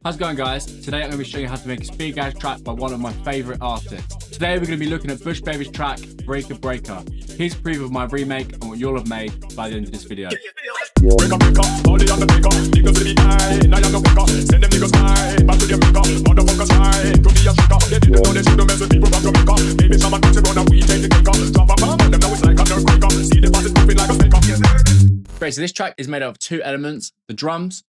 How's it going, guys? Today I'm going to be showing you how to make a speed gauge track by one of my favorite artists. Today we're going to be looking at Bushbaby's track, Breaker Breaker. Here's a preview of my remake and what you'll have made by the end of this video. Breaker, breaker, body on the breaker. Niggas to be high, I am no breaker. Send them niggas high, back to their maker. Motherfuckers high, to be a shaker. They didn't know they should mess with people from Jamaica. Maybe someone puts it on and we take the cake. Drop a bomb on them, now it's like a earthquaker. See the bosses moving like a faker. Great, so this track is made up of two elements, the drums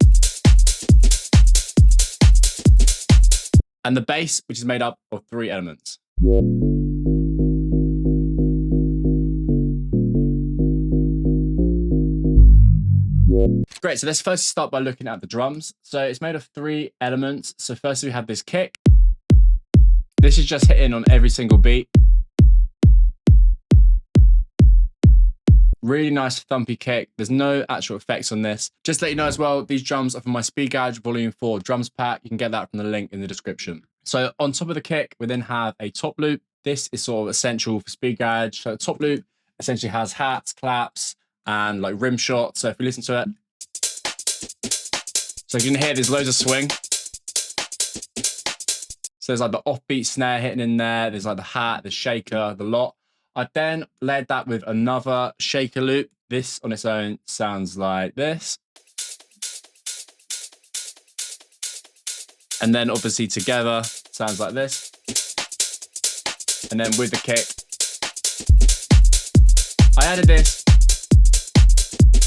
and the bass, which is made up of three elements. Great, so let's first start by looking at the drums. So it's made of three elements. So first we have this kick. This is just hitting on every single beat. Really nice thumpy kick. There's no actual effects on this. Just to let you know as well, these drums are from my Speed Gauge Volume 4 drums pack. You can get that from the link in the description. So on top of the kick, we then have a top loop. This is sort of essential for Speed Gauge. So the top loop essentially has hats, claps, and like rim shots. So if we listen to it, so you can hear there's loads of swing. So there's like the offbeat snare hitting in there. There's like the hat, the shaker, the lot. I then layered that with another shaker loop. This on its own sounds like this. And then obviously together sounds like this. And then with the kick, I added this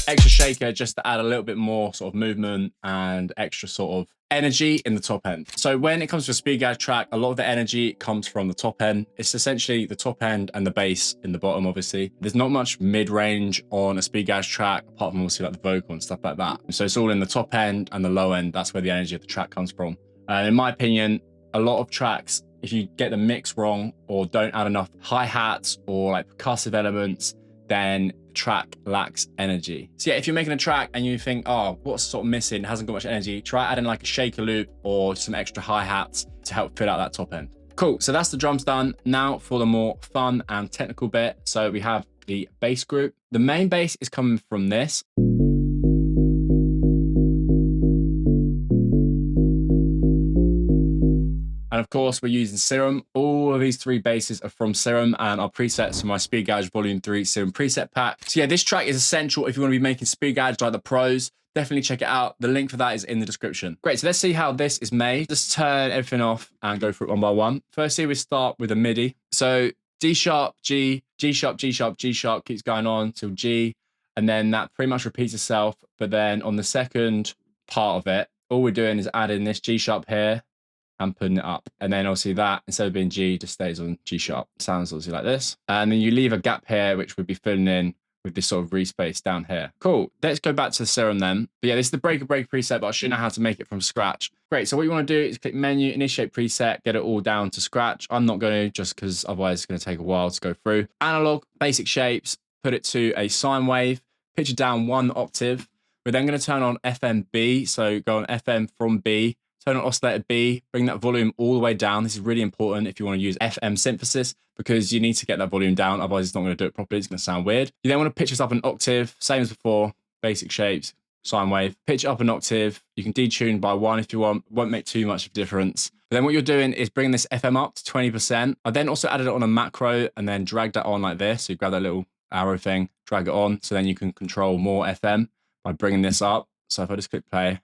extra shaker just to add a little bit more sort of movement and extra sort of energy in the top end. So when it comes to a speed gauge track, a lot of the energy comes from the top end. It's essentially the top end and the bass in the bottom, obviously. There's not much mid-range on a speed gauge track, apart from obviously like the vocal and stuff like that. So it's all in the top end and the low end. That's where the energy of the track comes from. And in my opinion, a lot of tracks, if you get the mix wrong or don't add enough hi-hats or like percussive elements, then the track lacks energy. So yeah, if you're making a track and you think, oh, what's sort of missing, it hasn't got much energy, try adding like a shaker loop or some extra hi-hats to help fill out that top end. Cool, so that's the drums done. Now for the more fun and technical bit. So we have the bass group. The main bass is coming from this. And of course, we're using Serum. All of these three basses are from Serum and are presets for my Speed Gauge Volume 3 Serum preset pack. So yeah, this track is essential if you want to be making Speed Gauge like the pros. Definitely check it out. The link for that is in the description. Great, so let's see how this is made. Let's turn everything off and go through it one by one. Firstly, we start with a MIDI. So D sharp, G, G sharp, G sharp, G sharp keeps going on till G. And then that pretty much repeats itself. But then on the second part of it, all we're doing is adding this G sharp here and putting it up. And then obviously that, instead of being G, just stays on G sharp. Sounds obviously like this. And then you leave a gap here, which would be filling in with this sort of respace down here. Cool, let's go back to the Serum then. But yeah, this is the Breaker Breaker preset, but I should know how to make it from scratch. Great, so what you wanna do is click Menu, Initiate Preset, get it all down to scratch. I'm not gonna, just because otherwise it's gonna take a while to go through. Analog, basic shapes, put it to a sine wave, pitch it down 1 octave. We're then gonna turn on FM B, so go on FM from B, turn on oscillator B, bring that volume all the way down. This is really important if you want to use FM synthesis because you need to get that volume down. Otherwise, it's not going to do it properly. It's going to sound weird. You then want to pitch this up an octave, same as before, basic shapes, sine wave. Pitch it up an octave. You can detune by 1 if you want. Won't make too much of a difference. But then what you're doing is bringing this FM up to 20%. I then also added it on a macro and then drag that on like this. So you grab that little arrow thing, drag it on. So then you can control more FM by bringing this up. So if I just click play,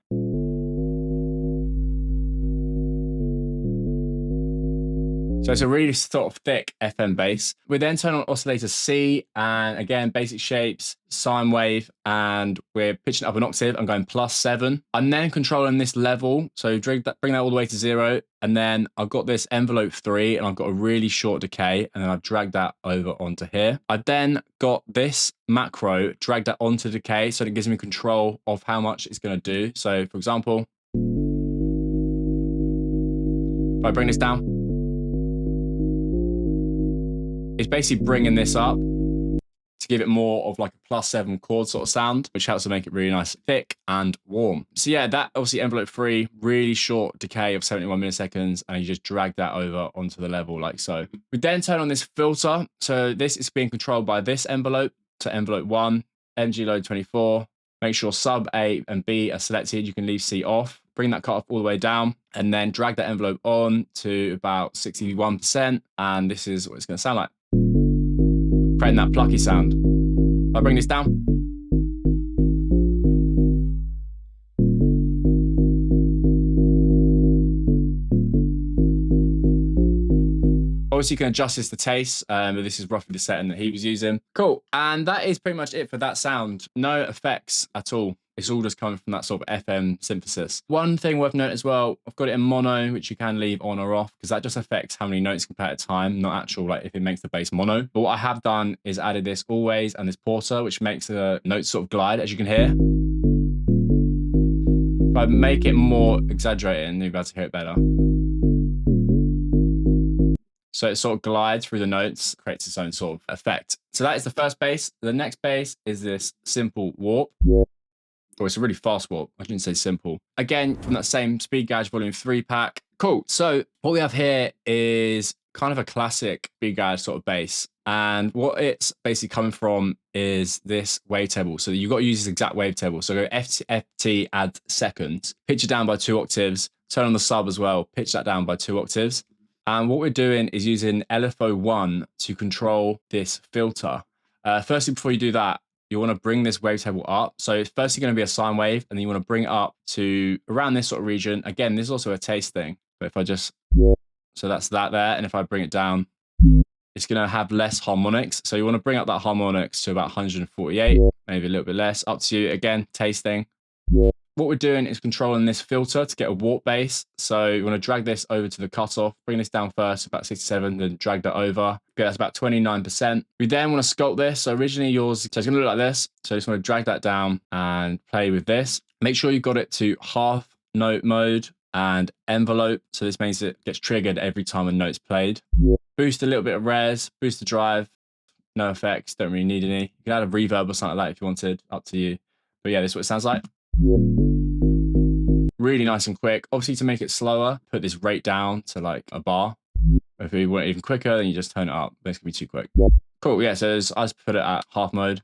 so it's a really sort of thick FM bass. We then turn on oscillator C, and again, basic shapes, sine wave, and we're pitching up an octave. I'm going +7. I'm then controlling this level, so bring that all the way to 0, and then I've got this envelope 3, and I've got a really short decay, and then I've dragged that over onto here. I've then got this macro, dragged that onto decay, so it gives me control of how much it's gonna do. So for example, if I bring this down, it's basically bringing this up to give it more of like a +7 chord sort of sound, which helps to make it really nice, thick and warm. So yeah, that obviously envelope 3, really short decay of 71 milliseconds, and you just drag that over onto the level like so. We then turn on this filter. So this is being controlled by this envelope, to envelope 1, MG load 24. Make sure sub A and B are selected. You can leave C off. bring that cutoff all the way down, and then drag that envelope on to about 61%. And this is what it's going to sound like, creating that plucky sound. If I bring this down, obviously, you can adjust this to taste, but this is roughly the setting that he was using. Cool. And that is pretty much it for that sound. No effects at all. It's all just coming from that sort of FM synthesis. One thing worth noting as well, I've got it in mono, which you can leave on or off, because that just affects how many notes you can play at a time, not actual, like if it makes the bass mono. But what I have done is added this always and this porter, which makes the notes sort of glide, as you can hear. If I make it more exaggerated, you'll be able to hear it better. So it sort of glides through the notes, creates its own sort of effect. So that is the first bass. The next bass is this simple warp. Oh, it's a really fast warp. I shouldn't say simple. Again, from that same Speed Gauge Volume 3 pack. Cool. So what we have here is kind of a classic Speed Gauge sort of bass. And what it's basically coming from is this wavetable. So you've got to use this exact wavetable. So go FT, add seconds, pitch it down by 2 octaves, turn on the sub as well, pitch that down by 2 octaves. And what we're doing is using LFO1 to control this filter. Firstly, before you do that, you want to bring this wavetable up. So it's firstly going to be a sine wave, and then you want to bring it up to around this sort of region. Again, this is also a taste thing. But if I just, so that's that there. And if I bring it down, it's going to have less harmonics. So you want to bring up that harmonics to about 148, maybe a little bit less. Up to you. Again, taste thing. What we're doing is controlling this filter to get a warp bass. So you want to drag this over to the cutoff, bring this down first, about 67, then drag that over. Okay, that's about 29%. We then want to sculpt this. So originally yours, so it's going to look like this. So you just want to drag that down and play with this. Make sure you've got it to half note mode and envelope. So this means it gets triggered every time a note's played. Boost a little bit of res, boost the drive. No effects, don't really need any. You can add a reverb or something like that if you wanted, up to you. But yeah, this is what it sounds like. Really nice and quick. Obviously, to make it slower, put this rate down to like a bar. If you want it even quicker, then you just turn it up. This can be too quick. Cool. Yeah, so I just put it at half mode.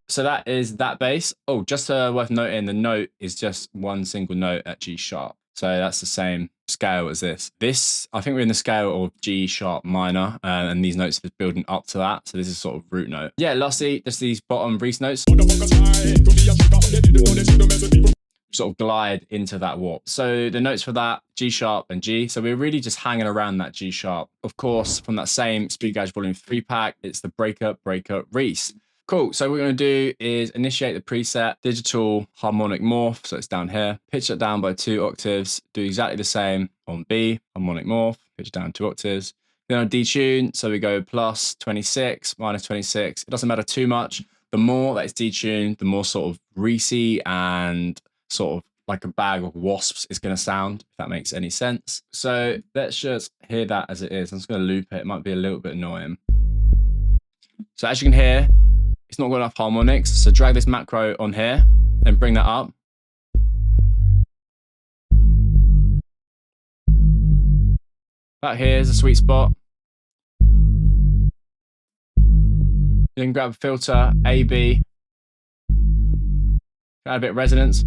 So that is that bass. Oh, just worth noting, the note is just one single note at G sharp. So that's the same scale as this. This, I think we're in the scale of G sharp minor, and these notes are building up to that. So this is sort of root note. Yeah, lastly, just these bottom Reese notes sort of glide into that warp. So the notes for that, G sharp and G. So we're really just hanging around that G sharp. Of course, from that same Speed Gauge Volume 3 pack, it's the breaker, Reese. Cool. So what we're going to do is initiate the preset, digital harmonic morph. So it's down here. Pitch it down by 2 octaves. Do exactly the same on B, harmonic morph. Pitch it down 2 octaves. Then on detune, so we go plus 26, minus 26. It doesn't matter too much. The more that it's detuned, the more sort of Reese and sort of like a bag of wasps is going to sound, if that makes any sense. So let's just hear that as it is. I'm just going to loop it. It might be a little bit annoying. So as you can hear, it's not got enough harmonics. So drag this macro on here and bring that up. About here is a sweet spot. You can grab a filter, A, B. Add a bit of resonance.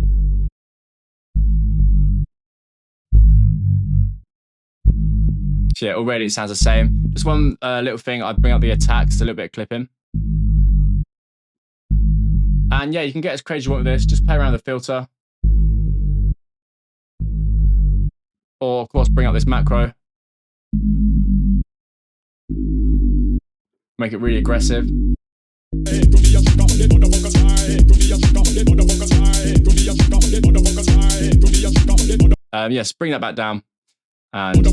So yeah, already it sounds the same. Just one little thing, I bring up the attacks, a little bit of clipping. And yeah, you can get as crazy as you want with this. Just play around with the filter. Or of course, bring up this macro. Make it really aggressive. Yes, bring that back down. And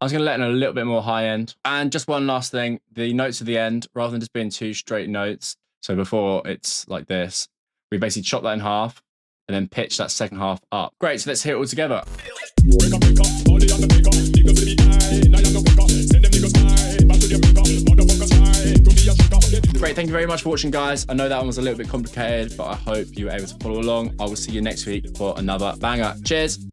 I was going to let in a little bit more high end. And just one last thing, the notes at the end, rather than just being 2 straight notes. So before it's like this, we basically chop that in half and then pitch that second half up. Great, so let's hear it all together. Great, thank you very much for watching, guys. I know that one was a little bit complicated, but I hope you were able to follow along. I will see you next week for another banger. Cheers.